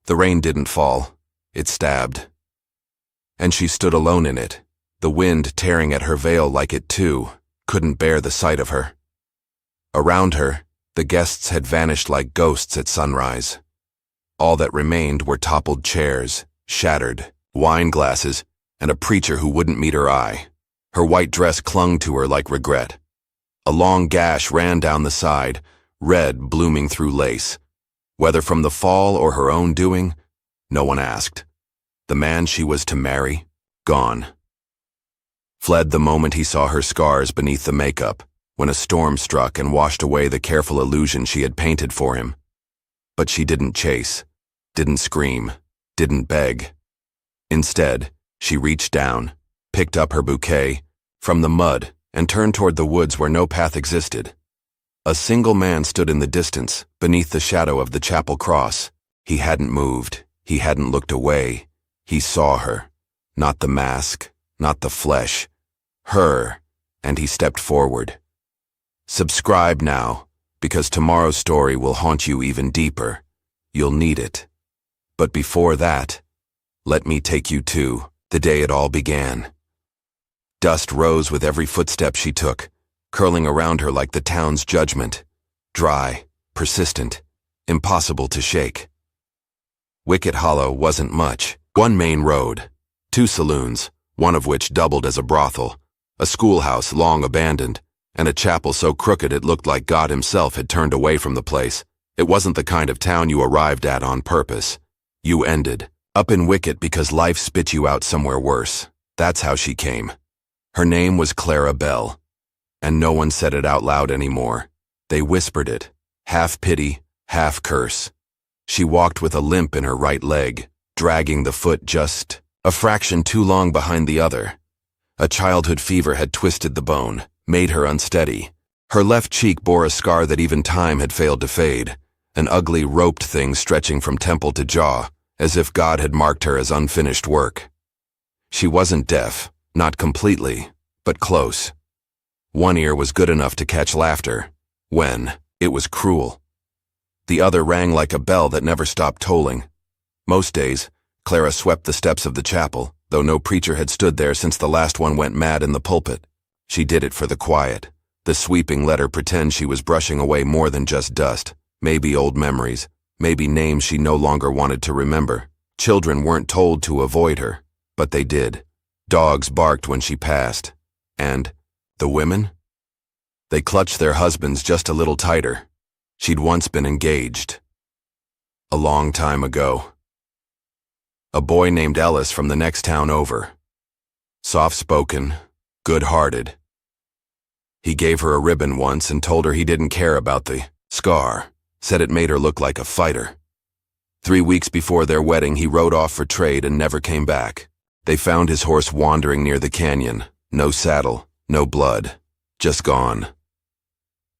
The rain didn't fall. It stabbed. And she stood alone in it, the wind tearing at her veil like it, too, couldn't bear the sight of her. Around her, the guests had vanished like ghosts at sunrise. All that remained were toppled chairs, shattered wine glasses, and a preacher who wouldn't meet her eye. Her white dress clung to her like regret. A long gash ran down the side, red blooming through lace. Whether from the fall or her own doing, no one asked. The man she was to marry, gone. Fled the moment he saw her scars beneath the makeup, when a storm struck and washed away the careful illusion she had painted for him. But she didn't chase, didn't scream, didn't beg. Instead, she reached down, picked up her bouquet from the mud, and turned toward the woods where no path existed. A single man stood in the distance, beneath the shadow of the chapel cross. He hadn't moved, he hadn't looked away. He saw her, not the mask, not the flesh, her, and he stepped forward. Subscribe now, because tomorrow's story will haunt you even deeper. You'll need it. But before that, let me take you to the day it all began. Dust rose with every footstep she took, curling around her like the town's judgment, dry, persistent, impossible to shake. Wicket Hollow wasn't much. One main road, 2 saloons, one of which doubled as a brothel, a schoolhouse long abandoned, and a chapel so crooked it looked like God himself had turned away from the place. It wasn't the kind of town you arrived at on purpose. You ended up in Wicket because life spit you out somewhere worse. That's how she came. Her name was Clara Bell, and no one said it out loud anymore. They whispered it, half pity, half curse. She walked with a limp in her right leg, dragging the foot just a fraction too long behind the other. A childhood fever had twisted the bone, made her unsteady. Her left cheek bore a scar that even time had failed to fade, an ugly roped thing stretching from temple to jaw, as if God had marked her as unfinished work. She wasn't deaf, not completely, but close. One ear was good enough to catch laughter, when it was cruel. The other rang like a bell that never stopped tolling. Most days, Clara swept the steps of the chapel, though no preacher had stood there since the last one went mad in the pulpit. She did it for the quiet. The sweeping let her pretend she was brushing away more than just dust, maybe old memories, maybe names she no longer wanted to remember. Children weren't told to avoid her, but they did. Dogs barked when she passed. And the women? They clutched their husbands just a little tighter. She'd once been engaged. A long time ago. A boy named Ellis from the next town over. Soft-spoken, good-hearted. He gave her a ribbon once and told her he didn't care about the scar, said it made her look like a fighter. 3 weeks before their wedding, he rode off for trade and never came back. They found his horse wandering near the canyon. No saddle, no blood, just gone.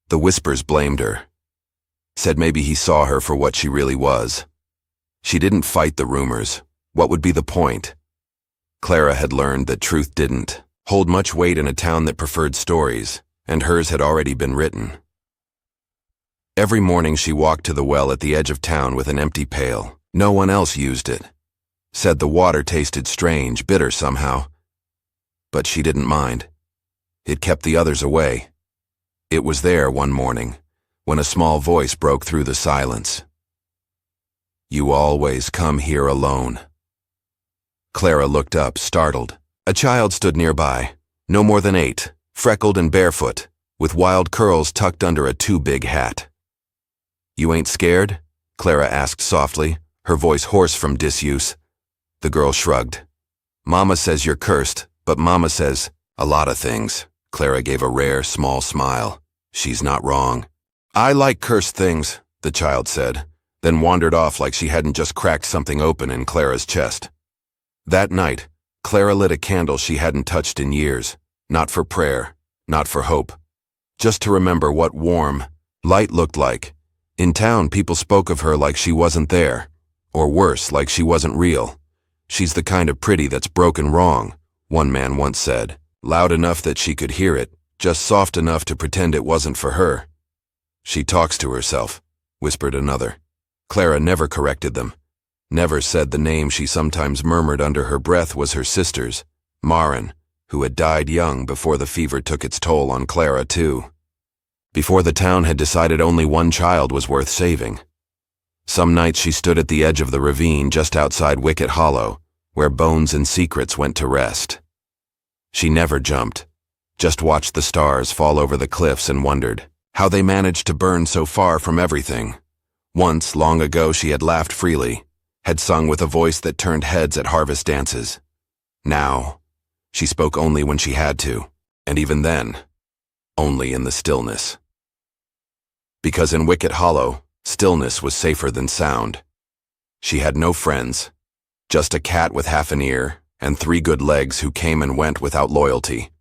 The whispers blamed her. Said maybe he saw her for what she really was. She didn't fight the rumors. What would be the point? Clara had learned that truth didn't hold much weight in a town that preferred stories, and hers had already been written. Every morning she walked to the well at the edge of town with an empty pail. No one else used it. Said the water tasted strange, bitter somehow. But she didn't mind. It kept the others away. It was there one morning, when a small voice broke through the silence. You always come here alone. Clara looked up, startled. A child stood nearby, no more than 8, freckled and barefoot, with wild curls tucked under a too-big hat. You ain't scared? Clara asked softly, her voice hoarse from disuse. The girl shrugged. Mama says you're cursed, but Mama says a lot of things. Clara gave a rare, small smile. She's not wrong. I like cursed things, the child said, then wandered off like she hadn't just cracked something open in Clara's chest. That night, Clara lit a candle she hadn't touched in years, not for prayer, not for hope, just to remember what warm light looked like. In town, people spoke of her like she wasn't there, or worse, like she wasn't real. She's the kind of pretty that's broken wrong, one man once said, loud enough that she could hear it, just soft enough to pretend it wasn't for her. She talks to herself, whispered another. Clara never corrected them. never said the name she sometimes murmured under her breath was her sister's, Maren, who had died young before the fever took its toll on Clara, too. Before the town had decided only one child was worth saving. Some nights she stood at the edge of the ravine just outside Wicket Hollow, where bones and secrets went to rest. She never jumped, just watched the stars fall over the cliffs and wondered how they managed to burn so far from everything. Once, long ago, she had laughed freely, had sung with a voice that turned heads at harvest dances. Now, she spoke only when she had to, and even then, only in the stillness. Because in Wicket Hollow, stillness was safer than sound. She had no friends, just a cat with half an ear and 3 good legs who came and went without loyalty.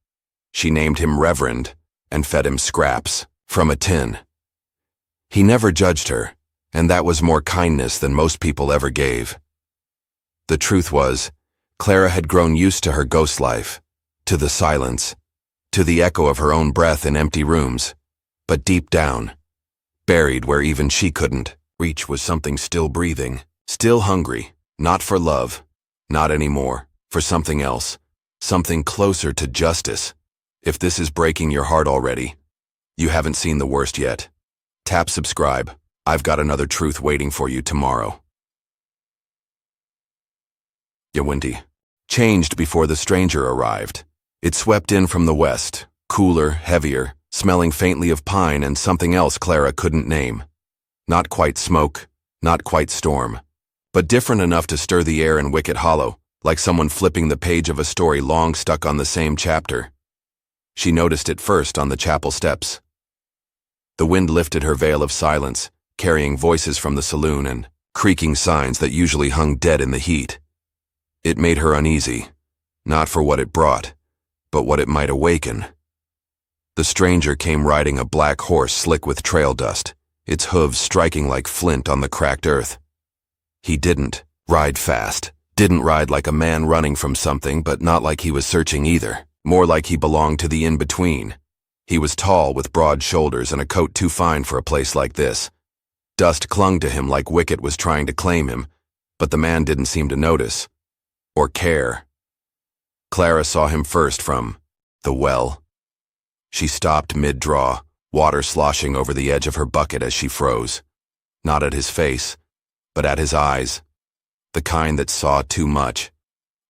She named him Reverend and fed him scraps from a tin. He never judged her, and that was more kindness than most people ever gave. The truth was, Clara had grown used to her ghost life, to the silence, to the echo of her own breath in empty rooms. But deep down, buried where even she couldn't reach, was something still breathing, still hungry, not for love, not anymore, for something else, something closer to justice. If this is breaking your heart already, you haven't seen the worst yet. Tap subscribe. I've got another truth waiting for you tomorrow. Yawinti changed before the stranger arrived. It swept in from the west, cooler, heavier, smelling faintly of pine and something else Clara couldn't name. Not quite smoke, not quite storm, but different enough to stir the air in Wicket Hollow, like someone flipping the page of a story long stuck on the same chapter. She noticed it first on the chapel steps. The wind lifted her veil of silence, carrying voices from the saloon and creaking signs that usually hung dead in the heat. It made her uneasy, not for what it brought, but what it might awaken. The stranger came riding a black horse slick with trail dust, its hooves striking like flint on the cracked earth. He didn't ride fast, didn't ride like a man running from something, but not like he was searching either, more like he belonged to the in-between. He was tall with broad shoulders and a coat too fine for a place like this. Dust clung to him like Wicket was trying to claim him, but the man didn't seem to notice, or care. Clara saw him first from the well. She stopped mid-draw, water sloshing over the edge of her bucket as she froze. Not at his face, but at his eyes. The kind that saw too much.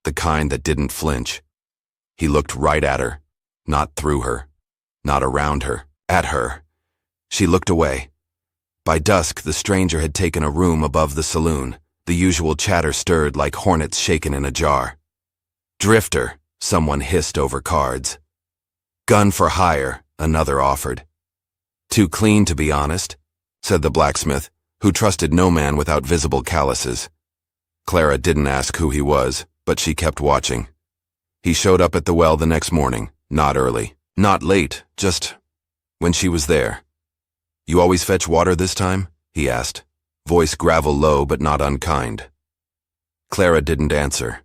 The kind that didn't flinch. He looked right at her, not through her, not around her, at her. She looked away. By dusk, the stranger had taken a room above the saloon. The usual chatter stirred like hornets shaken in a jar. "Drifter," someone hissed over cards. "Gun for hire," another offered. "Too clean, to be honest," said the blacksmith, who trusted no man without visible calluses. Clara didn't ask who he was, but she kept watching. He showed up at the well the next morning, not early, not late, just when she was there. "You always fetch water this time?" he asked, voice gravel low but not unkind. Clara didn't answer.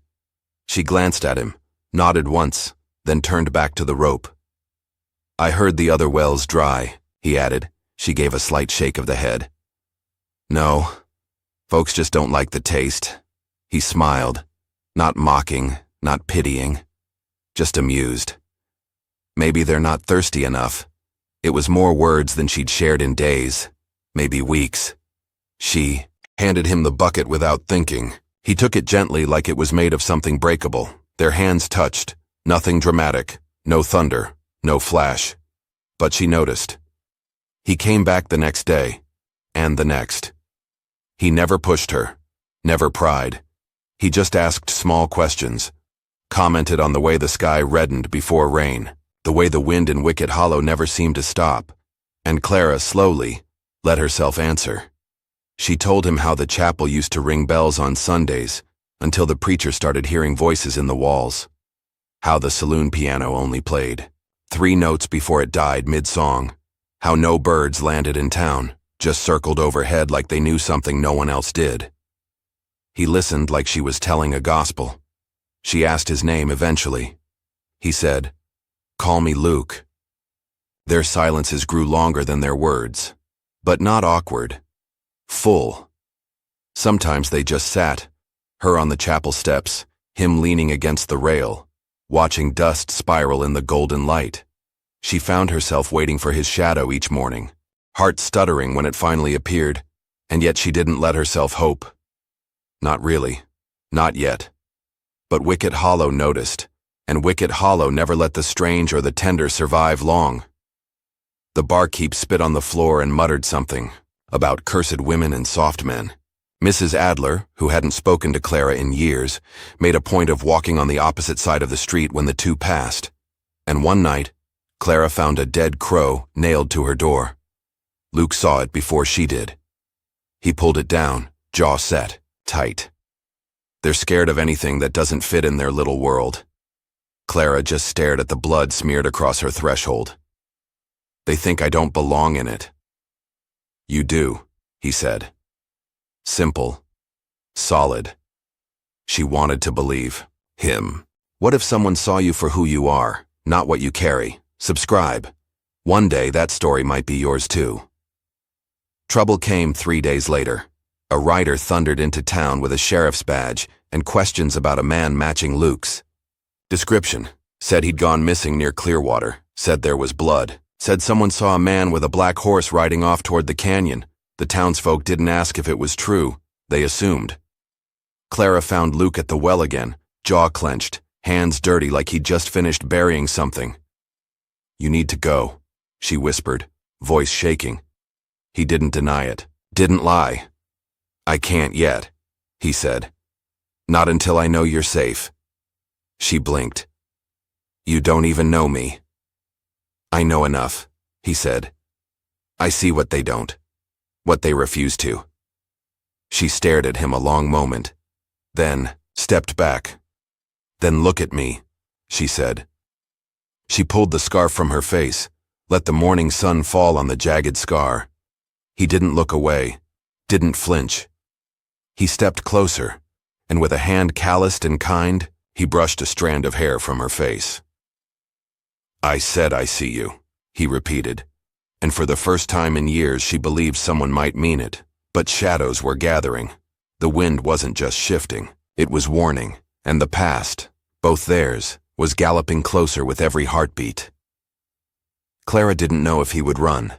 She glanced at him, nodded once, then turned back to the rope. "I heard the other well's dry," he added. She gave a slight shake of the head. "No, folks just don't like the taste." He smiled, not mocking, not pitying, just amused. Maybe they're not thirsty enough. It was more words than she'd shared in days, maybe weeks. She handed him the bucket without thinking. He took it gently like it was made of something breakable. Their hands touched, nothing dramatic, no thunder, no flash. But she noticed. He came back the next day, and the next. He never pushed her, never pried. He just asked small questions, commented on the way the sky reddened before rain, the way the wind in Wicket Hollow never seemed to stop, and Clara slowly let herself answer. She told him how the chapel used to ring bells on Sundays until the preacher started hearing voices in the walls, how the saloon piano only played 3 notes before it died mid-song, how no birds landed in town, just circled overhead like they knew something no one else did. He listened like she was telling a gospel. She asked his name eventually. He said, "Call me Luke." Their silences grew longer than their words, but not awkward, full. Sometimes they just sat, her on the chapel steps, him leaning against the rail, watching dust spiral in the golden light. She found herself waiting for his shadow each morning, heart stuttering when it finally appeared, and yet she didn't let herself hope. Not really. Not yet. But Wicket Hollow noticed, and Wicket Hollow never let the strange or the tender survive long. The barkeep spit on the floor and muttered something about cursed women and soft men. Mrs. Adler, who hadn't spoken to Clara in years, made a point of walking on the opposite side of the street when the two passed. And one night, Clara found a dead crow nailed to her door. Luke saw it before she did. He pulled it down, jaw set, tight. They're scared of anything that doesn't fit in their little world. Clara just stared at the blood smeared across her threshold. They think I don't belong in it. You do, he said. Simple. Solid. She wanted to believe him. What if someone saw you for who you are, not what you carry? Subscribe. One day that story might be yours too. Trouble came 3 days later. A rider thundered into town with a sheriff's badge and questions about a man matching Luke's. Description: said he'd gone missing near Clearwater, said there was blood, said someone saw a man with a black horse riding off toward the canyon. The townsfolk didn't ask if it was true, they assumed. Clara found Luke at the well again, jaw clenched, hands dirty like he'd just finished burying something. You need to go, she whispered, voice shaking. He didn't deny it, didn't lie. I can't yet, he said. Not until I know you're safe. She blinked. You don't even know me. I know enough, he said. I see what they don't, what they refuse to. She stared at him a long moment, then stepped back. Then look at me, she said. She pulled the scarf from her face, let the morning sun fall on the jagged scar. He didn't look away, didn't flinch. He stepped closer, and with a hand calloused and kind, he brushed a strand of hair from her face. I said I see you, he repeated, and for the first time in years she believed someone might mean it. But shadows were gathering. The wind wasn't just shifting, it was warning, and the past, both theirs, was galloping closer with every heartbeat. Clara didn't know if he would run,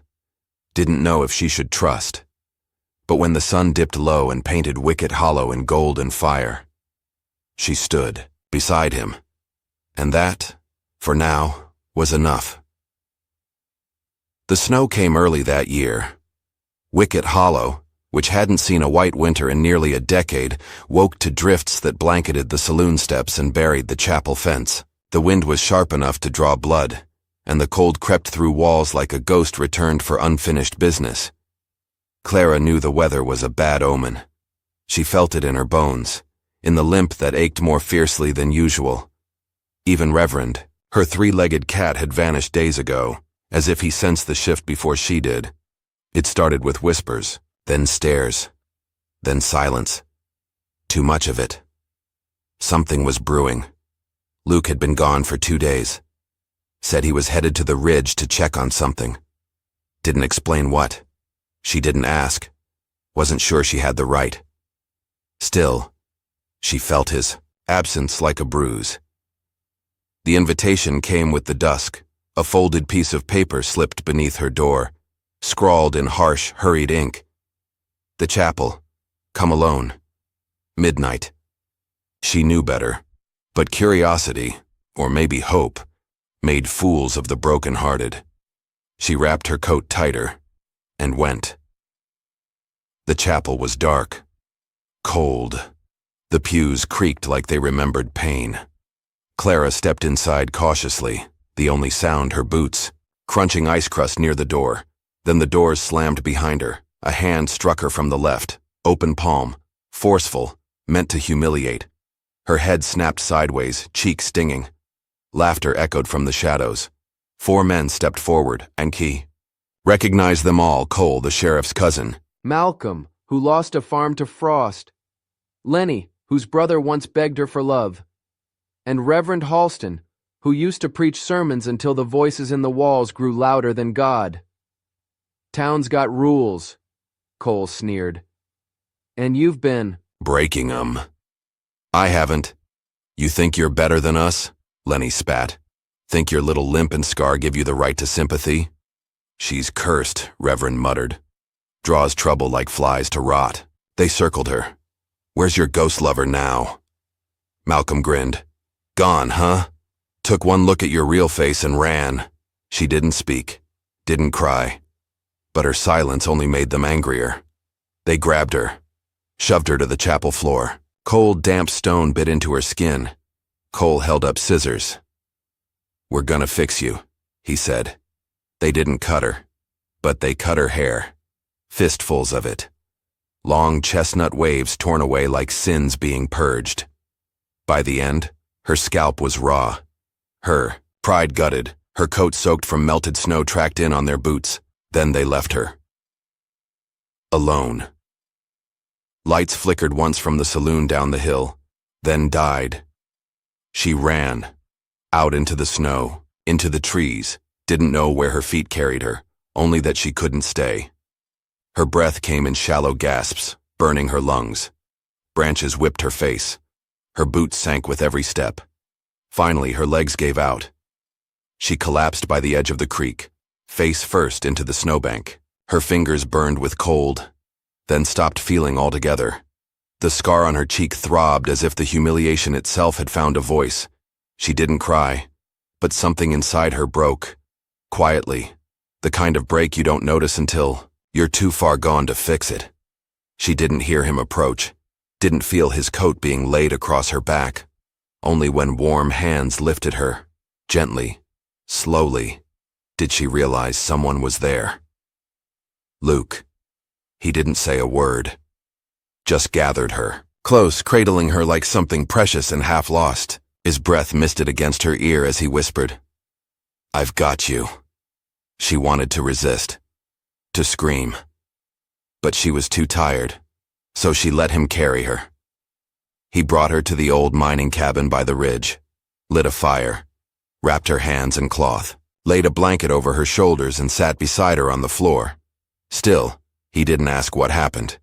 didn't know if she should trust. But when the sun dipped low and painted Wicket Hollow in gold and fire, she stood beside him, and that, for now, was enough. The snow came early that year. Wicket Hollow, which hadn't seen a white winter in nearly a decade, woke to drifts that blanketed the saloon steps and buried the chapel fence. The wind was sharp enough to draw blood, and the cold crept through walls like a ghost returned for unfinished business. Clara knew the weather was a bad omen. She felt it in her bones, in the limp that ached more fiercely than usual. Even Reverend, her three-legged cat, had vanished days ago, as if he sensed the shift before she did. It started with whispers, then stares, then silence. Too much of it. Something was brewing. Luke had been gone for 2 days. Said he was headed to the ridge to check on something. Didn't explain what. She didn't ask. Wasn't sure she had the right. Still, she felt his absence like a bruise. The invitation came with the dusk. A folded piece of paper slipped beneath her door, scrawled in harsh, hurried ink. The chapel. Come alone. Midnight. She knew better, but curiosity, or maybe hope, made fools of the broken-hearted. She wrapped her coat tighter and went. The chapel was dark, cold. The pews creaked like they remembered pain. Clara stepped inside cautiously, the only sound her boots, crunching ice crust near the door. Then the doors slammed behind her. A hand struck her from the left, open palm, forceful, meant to humiliate. Her head snapped sideways, cheek stinging. Laughter echoed from the shadows. 4 men stepped forward, and Key recognized them all. Cole, the sheriff's cousin. Malcolm, who lost a farm to Frost. Lenny, whose brother once begged her for love. And Reverend Halston, who used to preach sermons until the voices in the walls grew louder than God. Town's got rules, Cole sneered. And you've been. Breaking 'em. I haven't. You think you're better than us? Lenny spat. Think your little limp and scar give you the right to sympathy? She's cursed, Reverend muttered. Draws trouble like flies to rot. They circled her. Where's your ghost lover now? Malcolm grinned. Gone, huh? Took one look at your real face and ran. She didn't speak, didn't cry. But her silence only made them angrier. They grabbed her, shoved her to the chapel floor. Cold, damp stone bit into her skin. Cole held up scissors. We're gonna fix you, he said. They didn't cut her, but they cut her hair. Fistfuls of it. Long chestnut waves torn away like sins being purged. By the end, her scalp was raw. Her pride gutted, her coat soaked from melted snow tracked in on their boots. Then they left her. Alone. Lights flickered once from the saloon down the hill, then died. She ran, out into the snow, into the trees, didn't know where her feet carried her, only that she couldn't stay. Her breath came in shallow gasps, burning her lungs. Branches whipped her face. Her boots sank with every step. Finally, her legs gave out. She collapsed by the edge of the creek, face first into the snowbank. Her fingers burned with cold, then stopped feeling altogether. The scar on her cheek throbbed as if the humiliation itself had found a voice. She didn't cry, but something inside her broke. Quietly, the kind of break you don't notice until you're too far gone to fix it. She didn't hear him approach, didn't feel his coat being laid across her back. Only when warm hands lifted her, gently, slowly, did she realize someone was there. Luke. He didn't say a word. Just gathered her, close, cradling her like something precious and half lost. His breath misted against her ear as he whispered, I've got you. She wanted to resist, to scream. But she was too tired, so she let him carry her. He brought her to the old mining cabin by the ridge, lit a fire, wrapped her hands in cloth, laid a blanket over her shoulders and sat beside her on the floor. Still, he didn't ask what happened,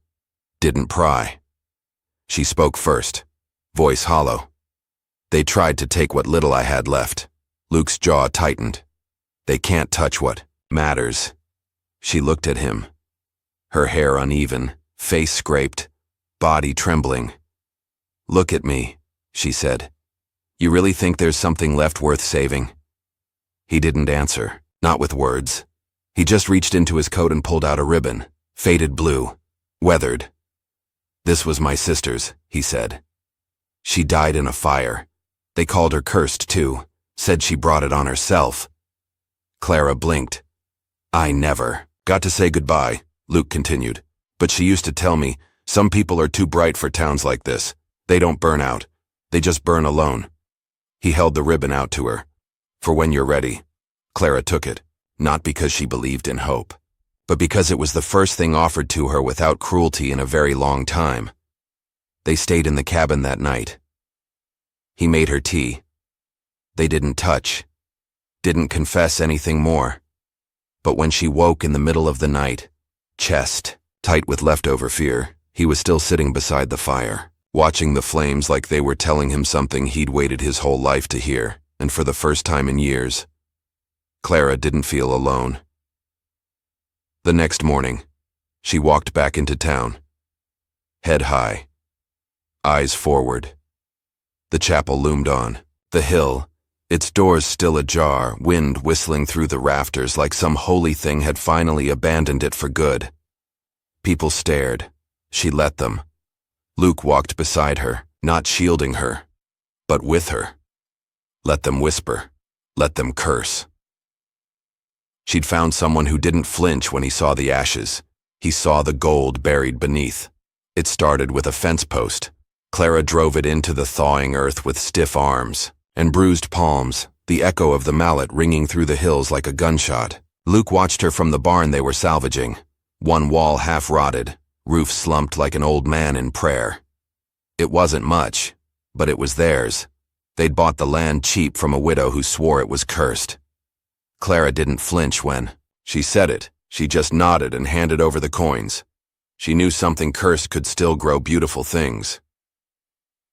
didn't pry. She spoke first, voice hollow. They tried to take what little I had left. Luke's jaw tightened. They can't touch what matters. She looked at him, her hair uneven, face scraped, body trembling. Look at me, she said. You really think there's something left worth saving? He didn't answer, not with words. He just reached into his coat and pulled out a ribbon, faded blue, weathered. This was my sister's, he said. She died in a fire. They called her cursed too, said she brought it on herself. Clara blinked. I never got to say goodbye, Luke continued. But she used to tell me, some people are too bright for towns like this. They don't burn out. They just burn alone. He held the ribbon out to her. For when you're ready. Clara took it, not because she believed in hope, but because it was the first thing offered to her without cruelty in a very long time. They stayed in the cabin that night. He made her tea. They didn't touch, didn't confess anything more. But when she woke in the middle of the night, chest tight with leftover fear, he was still sitting beside the fire, watching the flames like they were telling him something he'd waited his whole life to hear, and for the first time in years. Clara didn't feel alone. The next morning, she walked back into town. Head high, eyes forward. The chapel loomed on. The hill, its doors still ajar, wind whistling through the rafters like some holy thing had finally abandoned it for good. People stared. She let them. Luke walked beside her, not shielding her, but with her. Let them whisper. Let them curse. She'd found someone who didn't flinch when he saw the ashes. He saw the gold buried beneath. It started with a fence post. Clara drove it into the thawing earth with stiff arms and bruised palms, the echo of the mallet ringing through the hills like a gunshot. Luke watched her from the barn they were salvaging. One wall half rotted, roof slumped like an old man in prayer. It wasn't much, but it was theirs. They'd bought the land cheap from a widow who swore it was cursed. Clara didn't flinch when she said it. She just nodded and handed over the coins. She knew something cursed could still grow beautiful things.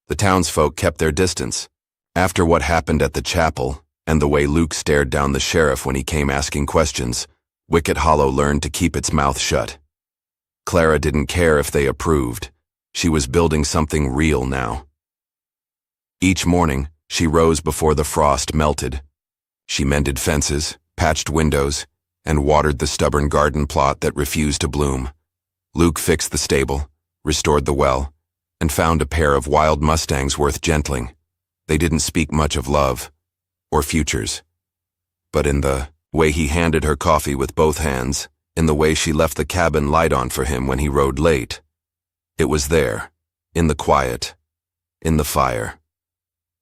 The townsfolk kept their distance. After what happened at the chapel, and the way Luke stared down the sheriff when he came asking questions, Wicket Hollow learned to keep its mouth shut. Clara didn't care if they approved. She was building something real now. Each morning, she rose before the frost melted. She mended fences, patched windows, and watered the stubborn garden plot that refused to bloom. Luke fixed the stable, restored the well, and found a pair of wild mustangs worth gentling. They didn't speak much of love, or futures. But in the way he handed her coffee with both hands, in the way she left the cabin light on for him when he rode late, it was there, in the quiet, in the fire.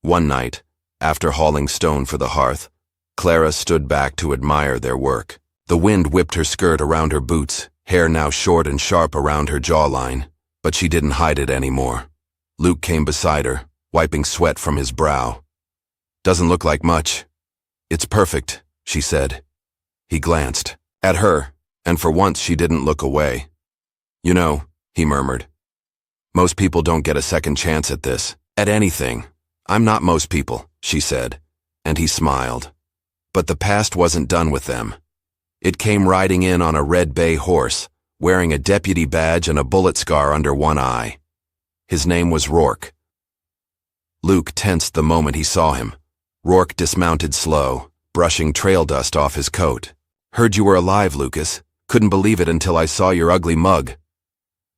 One night, after hauling stone for the hearth, Clara stood back to admire their work. The wind whipped her skirt around her boots, hair now short and sharp around her jawline, but she didn't hide it anymore. Luke came beside her, wiping sweat from his brow. "Doesn't look like much. It's perfect," she said. He glanced at her, and for once she didn't look away. "You know," he murmured, "most people don't get a second chance at this, at anything." "I'm not most people," she said, and he smiled. But the past wasn't done with them. It came riding in on a red bay horse, wearing a deputy badge and a bullet scar under one eye. His name was Rourke. Luke tensed the moment he saw him. Rourke dismounted slow, brushing trail dust off his coat. "Heard you were alive, Lucas. Couldn't believe it until I saw your ugly mug."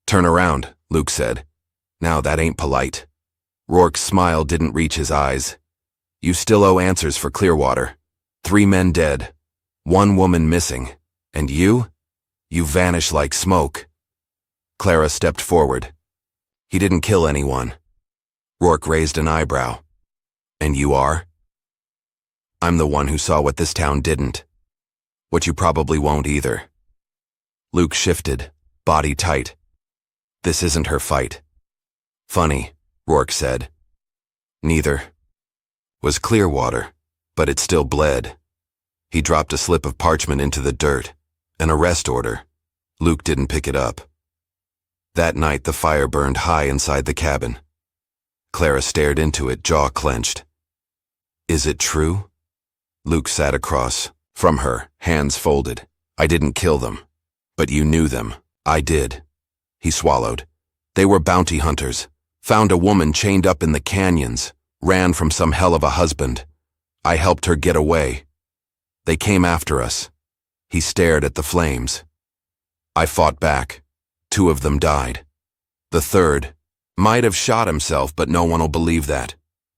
"Turn around," Luke said. "Now that ain't polite." Rourke's smile didn't reach his eyes. "You still owe answers for Clearwater. 3 men dead, 1 woman missing, and you vanish like smoke." Clara stepped forward. "He didn't kill anyone." Rourke raised an eyebrow. "And you are?" "I'm the one who saw what this town didn't. What you probably won't either." Luke shifted, body tight. "This isn't her fight." "Funny," Rourke said. "Neither was Clearwater, but it still bled." He dropped a slip of parchment into the dirt, an arrest order. Luke didn't pick it up. That night the fire burned high inside the cabin. Clara stared into it, jaw clenched. "Is it true?" Luke sat across from her, hands folded. "I didn't kill them. But you knew them. I did." He swallowed. "They were bounty hunters. Found a woman chained up in the canyons. Ran from some hell of a husband. I helped her get away. They came after us." He stared at the flames. "I fought back. 2 of them died. The 3rd might have shot himself, but no one will believe that."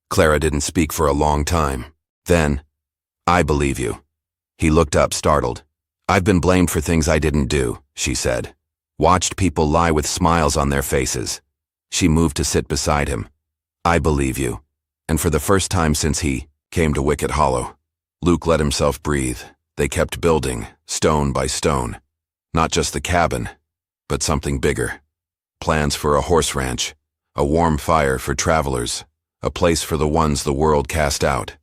Clara didn't speak for a long time. Then, "I believe you." He looked up, startled. "I've been blamed for things I didn't do," she said. "Watched people lie with smiles on their faces." She moved to sit beside him. "I believe you." And for the first time since he came to Wicket Hollow, Luke let himself breathe. They kept building, stone by stone. Not just the cabin, but something bigger. Plans for a horse ranch, a warm fire for travelers, a place for the ones the world cast out.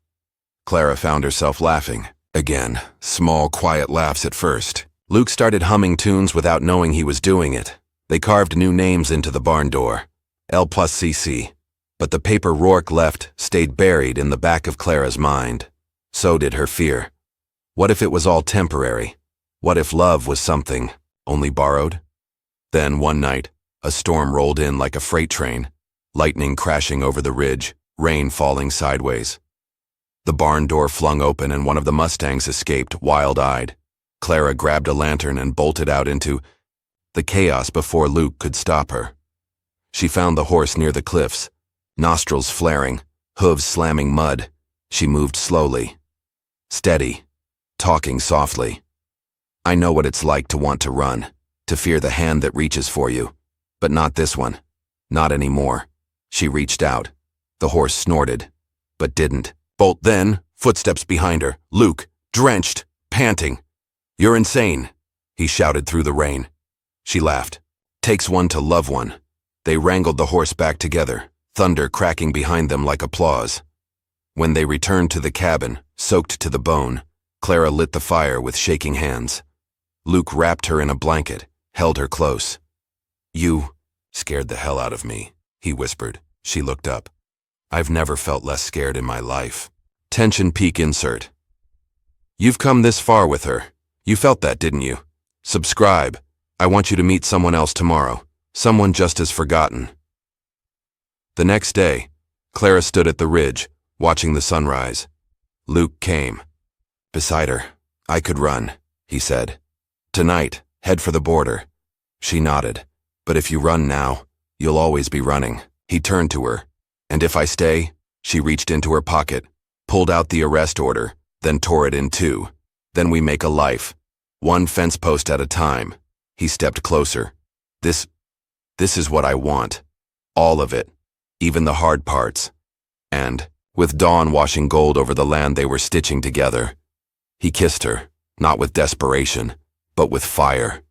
Clara found herself laughing. Again, small, quiet laughs at first. Luke started humming tunes without knowing he was doing it. They carved new names into the barn door. L+CC. But the paper Rourke left stayed buried in the back of Clara's mind. So did her fear. What if it was all temporary? What if love was something only borrowed? Then one night, a storm rolled in like a freight train, lightning crashing over the ridge, rain falling sideways. The barn door flung open and one of the mustangs escaped, wild-eyed. Clara grabbed a lantern and bolted out into the chaos before Luke could stop her. She found the horse near the cliffs, nostrils flaring, hooves slamming mud. She moved slowly, steady, talking softly. "I know what it's like to want to run, to fear the hand that reaches for you. But not this one. Not anymore." She reached out. The horse snorted, but didn't. Bolt then, footsteps behind her. Luke, drenched, panting. "You're insane," he shouted through the rain. She laughed. "Takes one to love one." They wrangled the horse back together, thunder cracking behind them like applause. When they returned to the cabin, soaked to the bone, Clara lit the fire with shaking hands. Luke wrapped her in a blanket, held her close. You scared the hell out of me, he whispered. She looked up. I've never felt less scared in my life. Tension peak insert. You've come this far with her. You felt that, didn't you? Subscribe. I want you to meet someone else tomorrow. Someone just as forgotten. The next day, Clara stood at the ridge, watching the sunrise. Luke came. Beside her. I could run, he said. Tonight, head for the border. She nodded. But if you run now, you'll always be running. He turned to her. And if I stay? She reached into her pocket, pulled out the arrest order, then tore it in two. Then we make a life. One fence post at a time. He stepped closer. This is what I want. All of it. Even the hard parts. And, with dawn washing gold over the land they were stitching together, he kissed her, not with desperation, but with fire.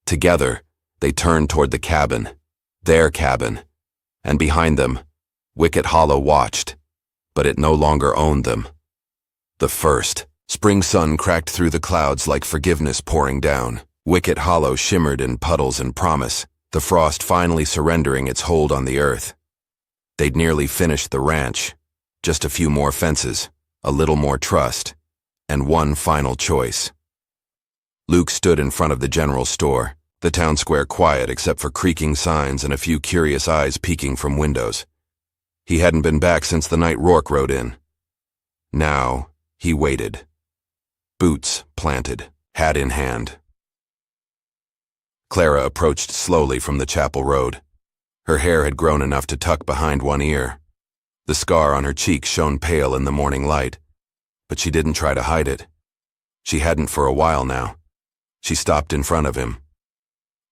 Together, they turned toward the cabin. Their cabin. And behind them, Wicket Hollow watched, but it no longer owned them. The first spring sun cracked through the clouds like forgiveness pouring down. Wicket Hollow shimmered in puddles and promise, the frost finally surrendering its hold on the earth. They'd nearly finished the ranch. Just a few more fences, a little more trust, and one final choice. Luke stood in front of the general store, the town square quiet except for creaking signs and a few curious eyes peeking from windows. He hadn't been back since the night Rourke rode in. Now, he waited. Boots planted, hat in hand. Clara approached slowly from the chapel road. Her hair had grown enough to tuck behind one ear. The scar on her cheek shone pale in the morning light, but she didn't try to hide it. She hadn't for a while now. She stopped in front of him.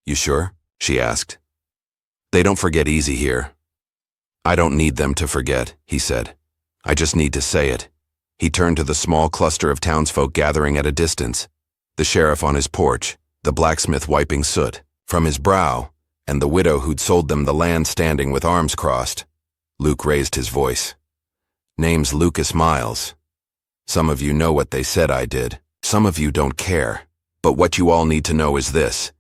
You sure? She asked. They don't forget easy here. I don't need them to forget, he said. I just need to say it. He turned to the small cluster of townsfolk gathering at a distance, the sheriff on his porch, the blacksmith wiping soot from his brow, and the widow who'd sold them the land standing with arms crossed. Luke raised his voice. Name's Lucas Miles. Some of you know what they said I did. Some of you don't care. But what you all need to know is this.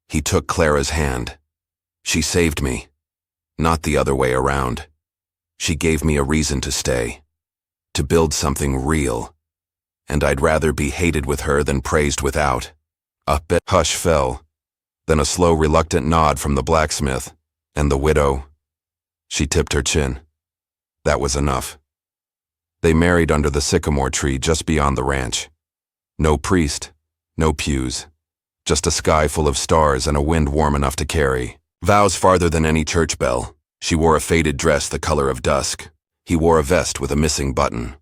He took Clara's hand. She saved me. Not the other way around. She gave me a reason to stay. To build something real. And I'd rather be hated with her than praised without. A hush fell. Then a slow, reluctant nod from the blacksmith. And the widow. She tipped her chin. That was enough. They married under the sycamore tree just beyond the ranch. No priest, no pews. Just a sky full of stars and a wind warm enough to carry. Vows farther than any church bell. She wore a faded dress the color of dusk. He wore a vest with a missing button.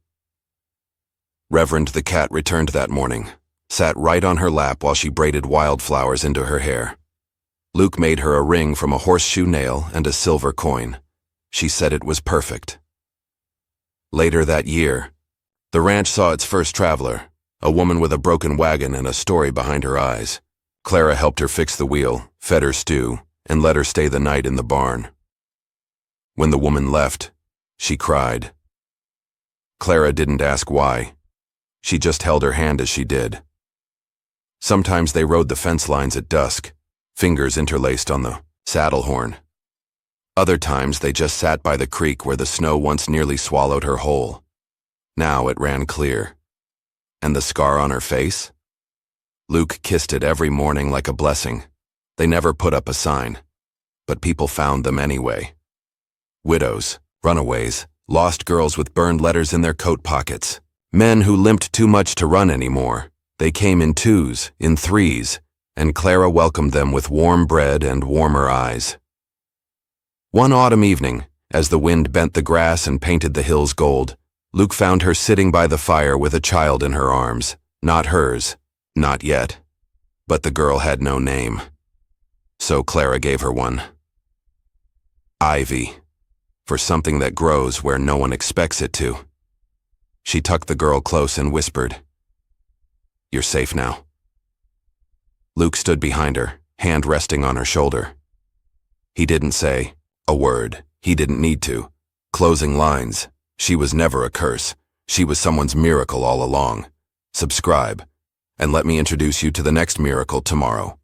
Reverend the cat returned that morning, sat right on her lap while she braided wildflowers into her hair. Luke made her a ring from a horseshoe nail and a silver coin. She said it was perfect. Later that year, the ranch saw its first traveler, a woman with a broken wagon and a story behind her eyes. Clara helped her fix the wheel, fed her stew, and let her stay the night in the barn. When the woman left, she cried. Clara didn't ask why. She just held her hand as she did. Sometimes they rode the fence lines at dusk, fingers interlaced on the saddle horn. Other times they just sat by the creek where the snow once nearly swallowed her whole. Now it ran clear. And the scar on her face? Luke kissed it every morning like a blessing. They never put up a sign, but people found them anyway. Widows, runaways, lost girls with burned letters in their coat pockets, men who limped too much to run anymore. They came in twos, in threes, and Clara welcomed them with warm bread and warmer eyes. One autumn evening, as the wind bent the grass and painted the hills gold, Luke found her sitting by the fire with a child in her arms. Not hers, not yet. But the girl had no name. So Clara gave her one. Ivy. For something that grows where no one expects it to. She tucked the girl close and whispered, "You're safe now." Luke stood behind her, hand resting on her shoulder. He didn't say a word. He didn't need to. Closing lines. She was never a curse. She was someone's miracle all along. Subscribe, and let me introduce you to the next miracle tomorrow.